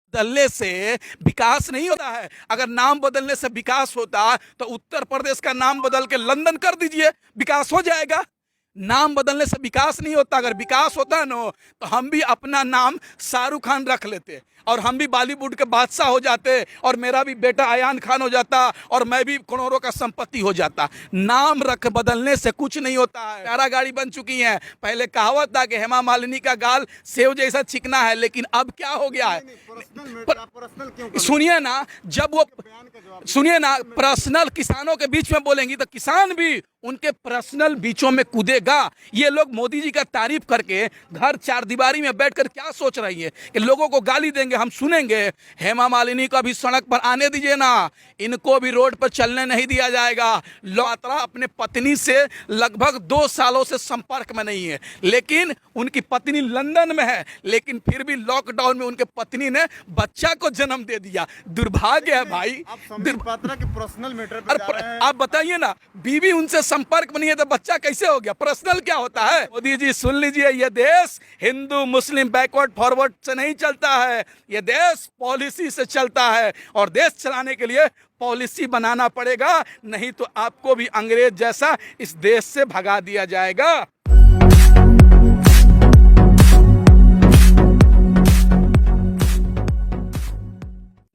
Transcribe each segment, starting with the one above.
बदलने से विकास नहीं होता है। अगर नाम बदलने से विकास होता तो उत्तर प्रदेश का नाम बदल के लंदन कर दीजिए, विकास हो जाएगा। नाम बदलने से विकास नहीं होता। अगर विकास होता ना तो हम भी अपना नाम शाहरुख खान रख लेते और हम भी बॉलीवुड के बादशाह हो जाते और मेरा भी बेटा अयान खान हो जाता और मैं भी करोड़ों का संपत्ति हो जाता। नाम रख बदलने से कुछ नहीं होता है। प्यारा गाड़ी बन चुकी है। पहले कहावत था कि हेमा मालिनी का गाल सेव जैसा चिकना है, लेकिन अब क्या हो गया है? सुनिए ना, जब वो सुनिए ना, पर्सनल किसानों के बीच में बोलेंगी तो किसान भी उनके पर्सनल बीचों में कूदेगा। ये लोग मोदी जी का तारीफ करके घर चार दीवारी में बैठकर क्या सोच रही है कि लोगों को गाली देंगे, हम सुनेंगे। हेमा मालिनी को भी सड़क पर आने दीजिए ना, इनको भी रोड पर चलने नहीं दिया जाएगा। लौत्रा अपने पत्नी से लगभग 2 सालों से संपर्क में नहीं है, लेकिन उनकी पत्नी लंदन में है, लेकिन फिर भी लॉकडाउन में उनके पत्नी ने बच्चा को जन्म दे दिया। दुर्भाग्य है भाई। पर्सनल मैटर पे जा रहे हैं। आप बताइए ना, बीवी उनसे संपर्क में नहीं है तो बच्चा कैसे हो गया? पर्सनल क्या होता है? मोदी जी सुन लीजिए, ये देश हिंदू मुस्लिम बैकवर्ड फॉरवर्ड से नहीं चलता है, ये देश पॉलिसी से चलता है और देश चलाने के लिए पॉलिसी बनाना पड़ेगा, नहीं तो आपको भी अंग्रेज जैसा इस देश से भगा दिया जाएगा।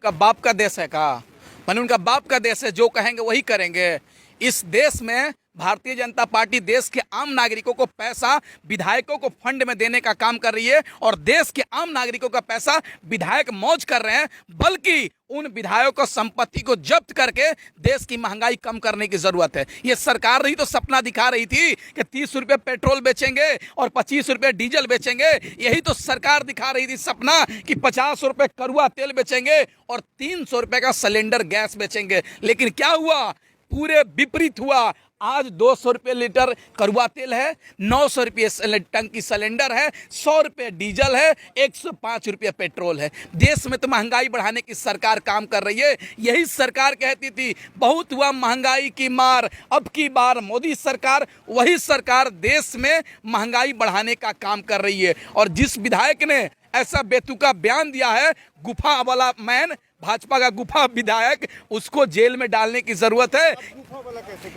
का बाप का देश है का मैंने उनका बाप का देश है, जो कहेंगे वही करेंगे। इस देश में भारतीय जनता पार्टी देश के आम नागरिकों को पैसा विधायकों को फंड में देने का काम कर रही है और देश के आम नागरिकों का पैसा विधायक मौज कर रहे हैं, बल्कि उन विधायकों को संपत्ति को जब्त करके देश की महंगाई कम करने की जरूरत है। ये सरकार रही तो सपना दिखा रही थी कि 30 रुपये पेट्रोल बेचेंगे और 25 रुपये डीजल बेचेंगे। यही तो सरकार दिखा रही थी सपना कि 50 रुपये कड़वा तेल बेचेंगे और 300 रुपये का सिलेंडर गैस बेचेंगे। लेकिन क्या हुआ? पूरे विपरीत हुआ। आज 200 रुपये लीटर कड़वा तेल है, 900 रुपये टंकी सिलेंडर है, 100 रुपये डीजल है, 105 रुपये पेट्रोल है। देश में तो महंगाई बढ़ाने की सरकार काम कर रही है। यही सरकार कहती थी बहुत हुआ महंगाई की मार, अब की बार मोदी सरकार, वही सरकार देश में महंगाई बढ़ाने का काम कर रही है। और जिस विधायक ने ऐसा बेतुका बयान दिया है, गुफा वाला मैन, भाजपा का गुफा विधायक, उसको जेल में डालने की जरूरत है।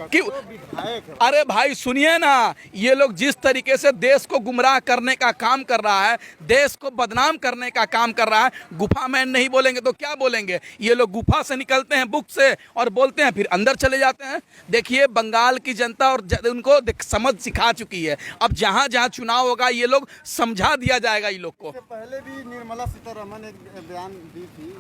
कि अरे भाई सुनिए ना, ये लोग जिस तरीके से देश को गुमराह करने का काम कर रहा है, देश को बदनाम करने का काम कर रहा है, गुफा मैन नहीं बोलेंगे तो क्या बोलेंगे? ये लोग गुफा से निकलते हैं बुक से और बोलते हैं, फिर अंदर चले जाते हैं। देखिए बंगाल की जनता और उनको समझ सिखा चुकी है। अब जहां जहां चुनाव होगा ये लोग समझा दिया जाएगा। ये लोग को पहले भी निर्मला सीतारमण एक बयान दी थी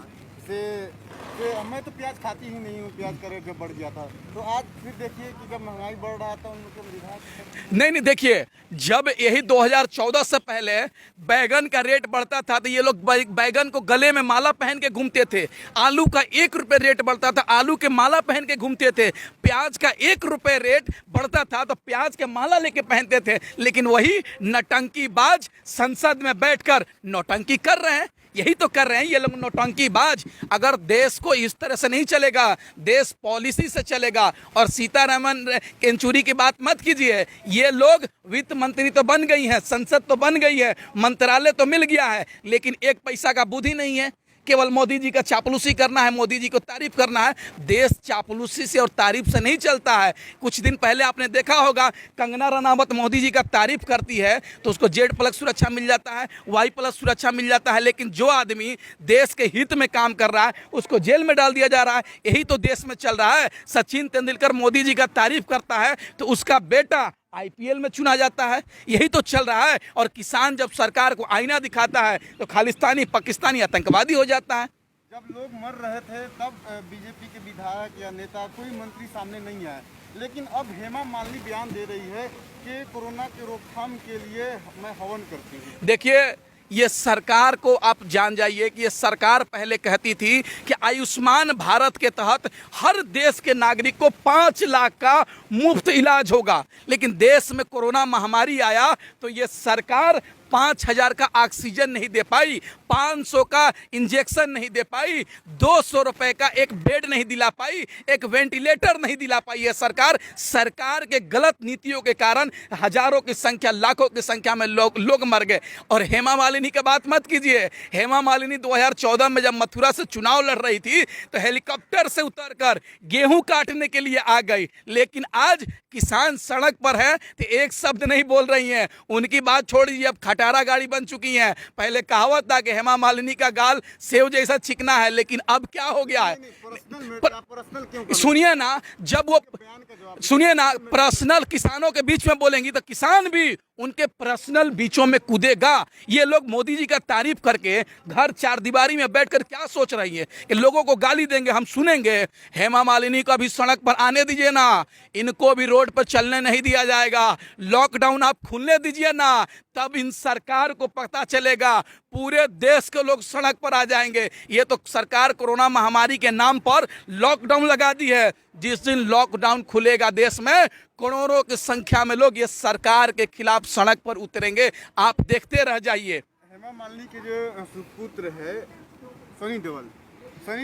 मैं तो प्याज खाती ही नहीं हूँ, प्याज का रेट जब बढ़ गया था, तो आज फिर देखिए कि जब महंगाई बढ़ रहा था उनके विधायक नहीं देखिए, जब यही 2014 से पहले बैगन का रेट बढ़ता था तो ये लोग बैगन को गले में माला पहन के घूमते थे। आलू का 1 रुपये रेट बढ़ता था, आलू के माला पहन के घूमते थे। प्याज का 1 रुपये रेट बढ़ता था तो प्याज के माला लेके पहनते थे। लेकिन वही नौटंकीबाज संसद में बैठकर नौटंकी कर रहे हैं। यही तो कर रहे हैं ये लोग, नौटंकीबाज। अगर देश को इस तरह से नहीं चलेगा, देश पॉलिसी से चलेगा। और सीतारमण केंचुरी की बात मत कीजिए, ये लोग वित्त मंत्री तो बन गई हैं, संसद तो बन गई है, मंत्रालय तो मिल गया है, लेकिन 1 पैसा का बुद्धि नहीं है। केवल मोदी जी का चापलूसी करना है, मोदी जी को तारीफ करना है। देश चापलूसी से और तारीफ से नहीं चलता है। कुछ दिन पहले आपने देखा होगा, कंगना रनावत मोदी जी का तारीफ करती है तो उसको Z+ सुरक्षा मिल जाता है, Y+ सुरक्षा मिल जाता है। लेकिन जो आदमी देश के हित में काम कर रहा है उसको जेल में डाल दिया जा रहा है। यही तो देश में चल रहा है। सचिन तेंदुलकर मोदी जी का तारीफ करता है तो उसका बेटा IPL में चुना जाता है। यही तो चल रहा है। और किसान जब सरकार को आईना दिखाता है तो खालिस्तानी पाकिस्तानी आतंकवादी हो जाता है। जब लोग मर रहे थे तब बीजेपी के विधायक या नेता, कोई मंत्री सामने नहीं आए, लेकिन अब हेमा मालिनी बयान दे रही है कि कोरोना की रोकथाम के लिए मैं हवन करती हूँ। देखिए, ये सरकार को आप जान जाइए कि ये सरकार पहले कहती थी कि आयुष्मान भारत के तहत हर देश के नागरिक को 5 लाख का मुफ्त इलाज होगा। लेकिन देश में कोरोना महामारी आया तो ये सरकार 5000 का ऑक्सीजन नहीं दे पाई, 500 का इंजेक्शन नहीं दे पाई, 200 रुपए का एक बेड नहीं दिला पाई, एक वेंटिलेटर नहीं दिला पाई है सरकार। सरकार के गलत नीतियों के कारण हजारों की संख्या, लाखों की संख्या में लोग मर गए। और हेमा मालिनी की बात मत कीजिए। हेमा मालिनी 2014 में जब मथुरा से चुनाव लड़ रही थी तो हेलीकॉप्टर से उतरकर गेहूं काटने के लिए आ गई, लेकिन आज किसान सड़क पर है तो एक शब्द नहीं बोल रही हैं। उनकी बात छोड़ दीजिए, अब खटारा गाड़ी बन चुकी हैं। पहले कहावत था कि हेमा मालिनी का गाल सेव जैसा चिकना है, लेकिन अब क्या हो गया है? सुनिए ना, जब वो सुनिए ना, पर्सनल किसानों के बीच में बोलेंगी तो किसान भी उनके पर्सनल बीचों में कूदेगा। ये लोग मोदी जी का तारीफ करके घर चार दीवारी में बैठकर क्या सोच रही है कि लोगों को गाली देंगे, हम सुनेंगे? हेमा मालिनी को भी सड़क पर आने दीजिए ना, इनको भी रोड पर चलने नहीं दिया जाएगा। लॉकडाउन आप खुलने दीजिए ना, तब इन सरकार को पता चलेगा। पूरे देश के लोग सड़क पर आ जाएंगे। ये तो सरकार कोरोना महामारी के नाम पर लॉकडाउन लगा दी है। जिस दिन लॉकडाउन खुलेगा देश में, करोड़ों की संख्या में लोग ये सरकार के खिलाफ सड़क पर उतरेंगे। आप देखते रह जाइए। हेमा मालिनी के जो सुपुत्र है सनी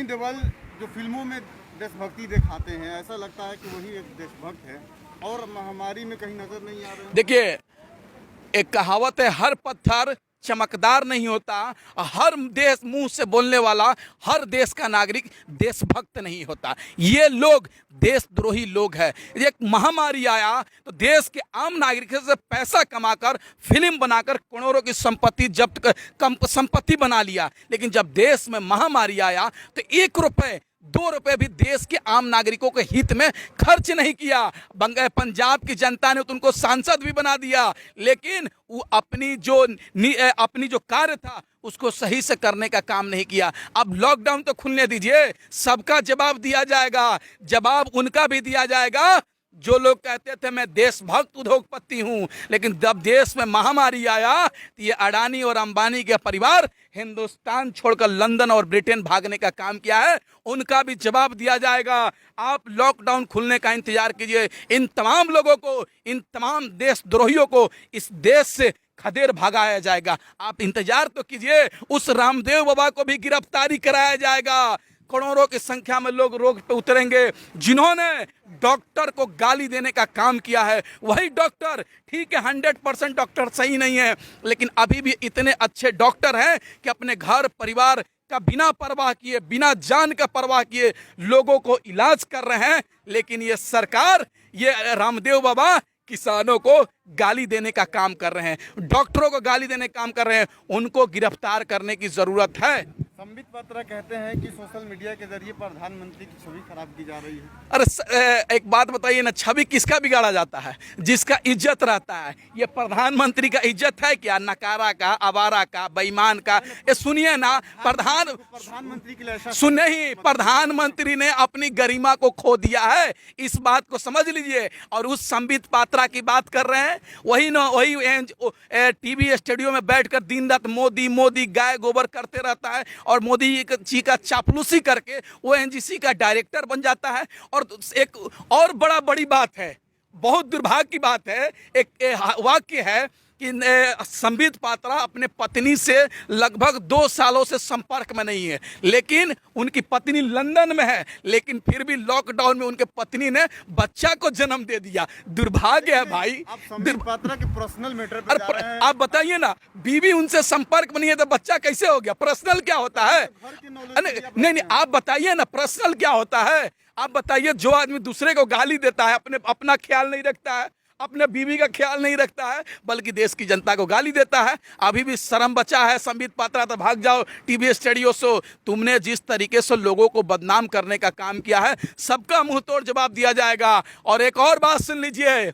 देओल जो फिल्मों में देशभक्ति दिखाते हैं, ऐसा लगता है कि वही एक देशभक्त है और महामारी में कहीं नजर नहीं आ रहे हैं। देखिए, एक कहावत है, हर पत्थर चमकदार नहीं होता, हर देश मुंह से बोलने वाला हर देश का नागरिक देशभक्त नहीं होता। ये लोग देशद्रोही लोग हैं। एक महामारी आया तो देश के आम नागरिकों से पैसा कमाकर फिल्म बनाकर करोड़ों की संपत्ति संपत्ति बना लिया, लेकिन जब देश में महामारी आया तो 1 रुपए 2 रुपए भी देश के आम नागरिकों के हित में खर्च नहीं किया। पंजाब की जनता ने तो उनको सांसद भी बना दिया, लेकिन वो अपनी जो कार्य था उसको सही से करने का काम नहीं किया। अब लॉकडाउन तो खुलने दीजिए, सबका जवाब दिया जाएगा। जवाब उनका भी दिया जाएगा जो लोग कहते थे मैं देशभक्त उद्योगपति हूं, लेकिन जब देश में महामारी आया तो ये अडानी और अंबानी के परिवार हिंदुस्तान छोड़कर लंदन और ब्रिटेन भागने का काम किया है। उनका भी जवाब दिया जाएगा। आप लॉकडाउन खुलने का इंतजार कीजिए। इन तमाम लोगों को, इन तमाम देशद्रोहियों को इस देश से खदेड़ भगाया जाएगा। आप इंतजार तो कीजिए। उस रामदेव बाबा को भी गिरफ्तारी कराया जाएगा। करोड़ों की संख्या में लोग रोड पे उतरेंगे जिन्होंने डॉक्टर को गाली देने का काम किया है। वही डॉक्टर, ठीक है 100% डॉक्टर सही नहीं है, लेकिन अभी भी इतने अच्छे डॉक्टर हैं कि अपने घर परिवार का बिना परवाह किए, बिना जान का परवाह किए लोगों को इलाज कर रहे हैं। लेकिन ये सरकार, ये रामदेव बाबा किसानों को गाली देने का काम कर रहे हैं, डॉक्टरों को गाली देने का काम कर रहे हैं। उनको गिरफ्तार करने की जरूरत है। संबित पात्रा कहते हैं कि सोशल मीडिया के जरिए प्रधानमंत्री की छवि खराब की जा रही है। अरे एक बात बताइए ना, छवि किसका बिगाड़ा जाता है? जिसका इज्जत रहता है। ये प्रधानमंत्री का इज्जत है क्या? नकारा का, आवारा का, बेईमान का? ये सुनिए ना, प्रधानमंत्री के लिए सुने ही, प्रधानमंत्री ने अपनी गरिमा को खो दिया है, इस बात को समझ लीजिए। और उस संबित पात्रा की बात कर रहे हैं, वही ना, वही टीवी स्टूडियो में बैठकर दिन रात मोदी मोदी गाय गोबर करते रहता है और मोदी जी का चापलूसी करके वो एनजीसी का डायरेक्टर बन जाता है। और एक और बड़ी बात है, बहुत दुर्भाग्य की बात है, एक वाक्य है कि संबित पात्रा अपने पत्नी से लगभग 2 सालों से संपर्क में नहीं है, लेकिन उनकी पत्नी लंदन में है, लेकिन फिर भी लॉकडाउन में उनके पत्नी ने बच्चा को जन्म दे दिया। दुर्भाग्य है भाई। आप संबित पात्रा के पर्सनल मैटर पे जा रहे हैं। आप बताइए ना, बीवी उनसे संपर्क में नहीं है तो बच्चा कैसे हो गया? पर्सनल क्या होता है? नहीं, आप बताइए ना, पर्सनल क्या होता है? आप बताइए। जो आदमी दूसरे को गाली देता है, अपना ख्याल नहीं रखता है, अपने बीवी का ख्याल नहीं रखता है, बल्कि देश की जनता को गाली देता है। अभी भी शर्म बचा है संबित पात्रा तो भाग जाओ टीवी स्टूडियो से। तुमने जिस तरीके से लोगों को बदनाम करने का काम किया है, सबका मुंह तोड़ जवाब दिया जाएगा। और एक और बात सुन लीजिए,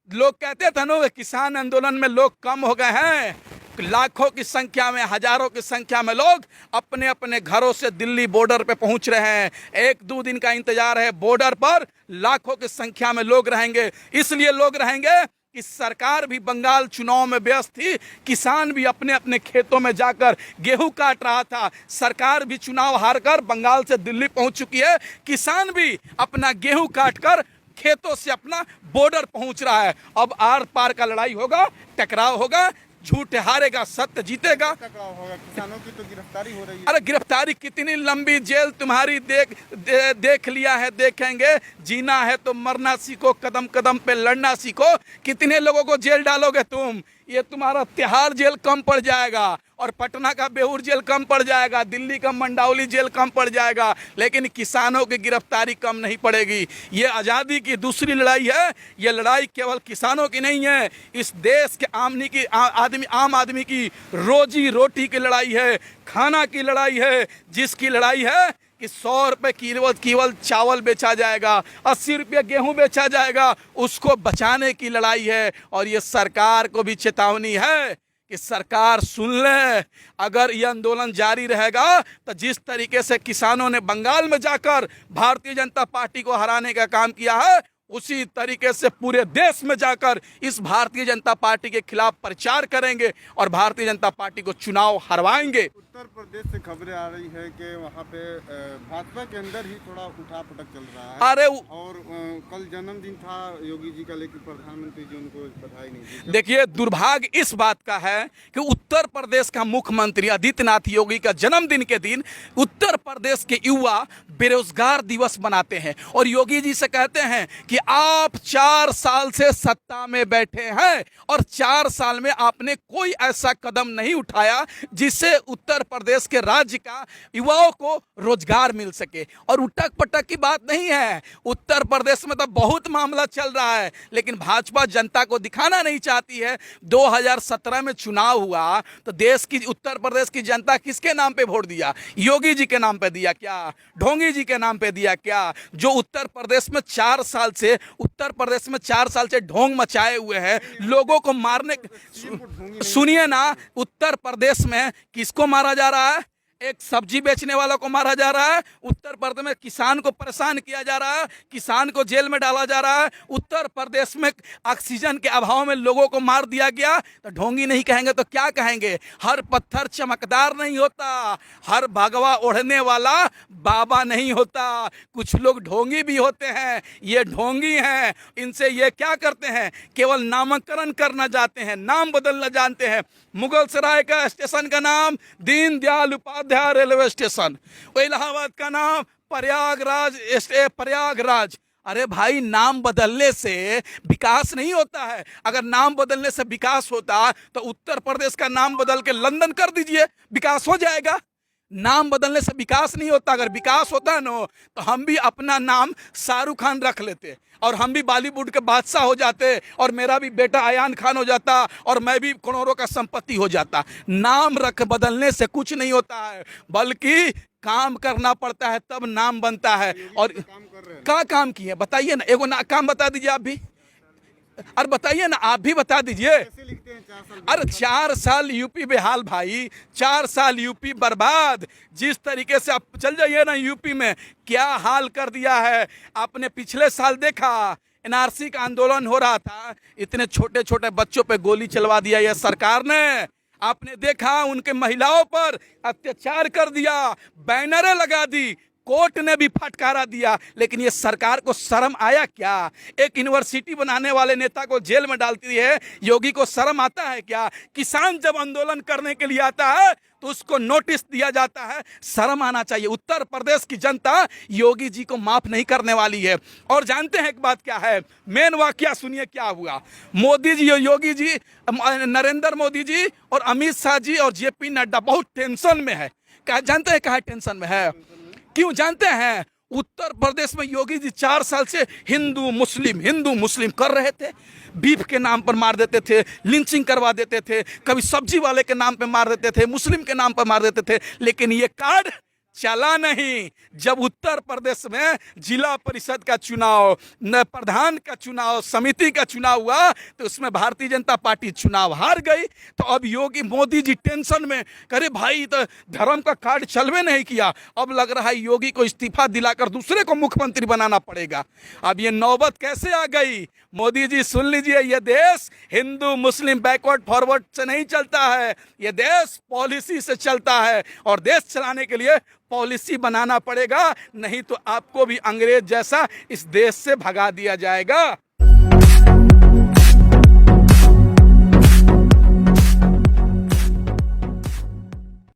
लोग कहते थे ना किसान आंदोलन में लोग कम हो गए हैं, लाखों की संख्या में, हजारों की संख्या में लोग अपने अपने घरों से दिल्ली बॉर्डर पे पहुंच रहे हैं। 1-2 दिन का इंतजार है, बॉर्डर पर लाखों की संख्या में लोग रहेंगे। इसलिए लोग रहेंगे कि सरकार भी बंगाल चुनाव में व्यस्त थी, किसान भी अपने अपने खेतों में जाकर गेहूं काट रहा था। सरकार भी चुनाव हारकर बंगाल से दिल्ली पहुंच चुकी है, किसान भी अपना गेहूं काटकर खेतों से अपना बॉर्डर पहुंच रहा है। अब आर पार का लड़ाई होगा, टकराव होगा। झूठ हारेगा, सत्य जीतेगा। तकड़ा होगा, किसानों की तो गिरफ्तारी हो रही है। अरे गिरफ्तारी कितनी लंबी, जेल तुम्हारी देख लिया है, देखेंगे। जीना है तो मरना सीखो, कदम कदम पे लड़ना सीखो। कितने लोगों को जेल डालोगे तुम? ये तुम्हारा तिहाड़ जेल कम पड़ जाएगा, और पटना का बेऊर जेल कम पड़ जाएगा, दिल्ली का मंडाउली जेल कम पड़ जाएगा, लेकिन किसानों की गिरफ्तारी कम नहीं पड़ेगी। ये आज़ादी की दूसरी लड़ाई है। ये लड़ाई केवल किसानों की नहीं है, इस देश के आम आदमी की रोजी रोटी की लड़ाई है, खाना की लड़ाई है, जिसकी लड़ाई है कि 100 रुपये केवल चावल बेचा जाएगा, 80 रुपये गेहूं बेचा जाएगा, उसको बचाने की लड़ाई है। और ये सरकार को भी चेतावनी है कि सरकार सुन ले, अगर ये आंदोलन जारी रहेगा तो जिस तरीके से किसानों ने बंगाल में जाकर भारतीय जनता पार्टी को हराने का काम किया है, उसी तरीके से पूरे देश में जाकर इस भारतीय जनता पार्टी के खिलाफ प्रचार करेंगे और भारतीय जनता पार्टी को चुनाव हरवाएंगे। उत्तर प्रदेश से खबरें आ रही है कि वहाँ पे भाजपा के अंदर ही थोड़ा उठापटक चल रहा है। अरे और कल जन्मदिन था योगी जी का, लेकिन प्रधानमंत्री जी उनको बधाई नहीं दी। देखिए, दुर्भाग्य इस बात का है कि उत्तर प्रदेश का मुख्यमंत्री आदित्यनाथ योगी का जन्मदिन के दिन उत्तर प्रदेश के युवा बेरोजगार दिवस मनाते हैं और योगी जी से कहते हैं कि आप 4 साल से सत्ता में बैठे हैं और 4 साल में आपने कोई ऐसा कदम नहीं उठाया जिससे उत्तर प्रदेश के राज्य का युवाओं को रोजगार मिल सके। और उटक पटक की बात नहीं है, उत्तर प्रदेश में तो बहुत मामला चल रहा है, लेकिन भाजपा जनता को दिखाना नहीं चाहती है। 2017 में चुनाव हुआ तो देश की, उत्तर प्रदेश की जनता किसके नाम पे वोट दिया? योगी जी के नाम पे दिया क्या? ढोंगी जी के नाम पे दिया क्या? जो उत्तर प्रदेश में 4 साल से ढोंग मचाए हुए हैं, लोगों को मारने। सुनिए ना, उत्तर प्रदेश में किसको मारा जा रहा है? एक सब्जी बेचने वालों को मारा जा रहा है। उत्तर प्रदेश में किसान को परेशान किया जा रहा है, किसान को जेल में डाला जा रहा है। उत्तर प्रदेश में ऑक्सीजन के अभाव में लोगों को मार दिया गया। तो ढोंगी नहीं कहेंगे तो क्या कहेंगे? हर पत्थर चमकदार नहीं होता, हर भगवा ओढ़ने वाला बाबा नहीं होता। कुछ लोग ढोंगी भी होते हैं, ये ढोंगी हैं। इनसे ये क्या करते हैं? केवल नामकरण करना जानते हैं, नाम बदलना जानते हैं। मुगल सराय का स्टेशन का नाम दीनदयाल उपाध्याय रेलवे स्टेशन, इलाहाबाद का नाम प्रयागराज। अरे भाई, नाम बदलने से विकास नहीं होता है। अगर नाम बदलने से विकास होता तो उत्तर प्रदेश का नाम बदल के लंदन कर दीजिए, विकास हो जाएगा। नाम बदलने से विकास नहीं होता। अगर विकास होता ना तो हम भी अपना नाम शाहरुख खान रख लेते और हम भी बॉलीवुड के बादशाह हो जाते और मेरा भी बेटा अयान खान हो जाता और मैं भी करोड़ों का संपत्ति हो जाता। नाम बदलने से कुछ नहीं होता है, बल्कि काम करना पड़ता है, तब नाम बनता है। और क्या काम किए बताइए ना, एगो काम बता दीजिए आप भी। अरे बताइए ना, आप भी बता दीजिए। अरे 4 साल यूपी बेहाल भाई, 4 साल यूपी बर्बाद। जिस तरीके से आप चल जाइए ना यूपी में, क्या हाल कर दिया है। आपने पिछले साल देखा, एनआरसी का आंदोलन हो रहा था, इतने छोटे छोटे बच्चों पे गोली चलवा दिया यह सरकार ने। आपने देखा उनके महिलाओं पर अत्याचार कर दिया, बैनरें लगा दी, कोर्ट ने भी फटकारा दिया। लेकिन ये सरकार को शर्म आया क्या? एक यूनिवर्सिटी बनाने वाले नेता को जेल में डालती है, योगी को शर्म आता है क्या? किसान जब आंदोलन करने के लिए आता है तो उसको नोटिस दिया जाता है, शर्म आना चाहिए। उत्तर प्रदेश की जनता योगी जी को माफ नहीं करने वाली है। और जानते हैं एक बात क्या है? मेन वाकया सुनिए क्या हुआ। मोदी जी, योगी जी, नरेंद्र मोदी जी और अमित शाह जी और जेपी नड्डा बहुत टेंशन में है। क्या जानते हैं कहाँ टेंशन में है? क्यों जानते हैं? उत्तर प्रदेश में योगी जी 4 साल से हिंदू मुस्लिम कर रहे थे। बीफ के नाम पर मार देते थे, लिंचिंग करवा देते थे, कभी सब्जी वाले के नाम पे मार देते थे, मुस्लिम के नाम पर मार देते थे। लेकिन ये कार्ड चला नहीं। जब उत्तर प्रदेश में जिला परिषद का चुनाव, प्रधान का चुनाव, समिति का चुनाव हुआ तो उसमें भारतीय जनता पार्टी चुनाव हार गई। तो अब योगी मोदी जी टेंशन में, करे भाई तो धर्म का कार्ड चलवे नहीं किया, अब लग रहा है योगी को इस्तीफा दिलाकर दूसरे को मुख्यमंत्री बनाना पड़ेगा। अब ये नौबत कैसे आ गई? मोदी जी सुन लीजिए, ये देश हिंदू मुस्लिम बैकवर्ड फॉरवर्ड से नहीं चलता है, ये देश पॉलिसी से चलता है। और देश चलाने के लिए पॉलिसी बनाना पड़ेगा, नहीं तो आपको भी अंग्रेज जैसा इस देश से भगा दिया जाएगा।